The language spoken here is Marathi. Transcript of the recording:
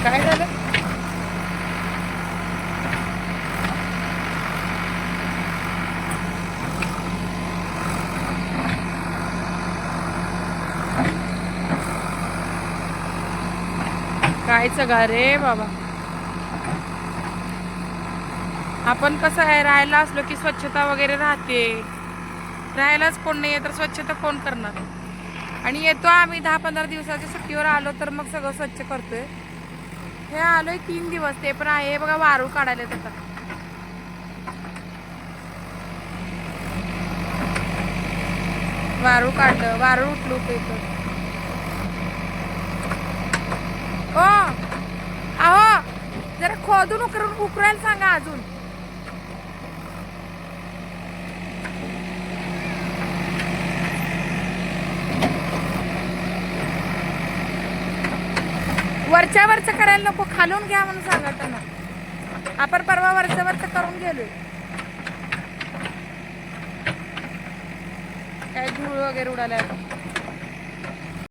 काय झालं? कायचं घर रे बाबा. आपण कसं आहे, राहायला असलो की स्वच्छता वगैरे राहते. राहायलाच कोण नाही तर स्वच्छता कोण करणार. आणि येतो आम्ही 10-15 दिवसाच्या सुट्टीवर आलो तर मग सगळं स्वच्छ करतोय. हे आलोय 3 दिवस, ते पण आहे बघा वारूळ काढायला आता. वारूळ काढलं, वारूळ उठलं होतं इथं. ओ अहो, जरा खोदून उकरायला सांगा अजून. वरच्या करायला नको, खालून घ्या म्हणून सांगा त्यांना. आपण परवा वरचं करून गेलोय. काय धूळ वगैरे उडाल्या.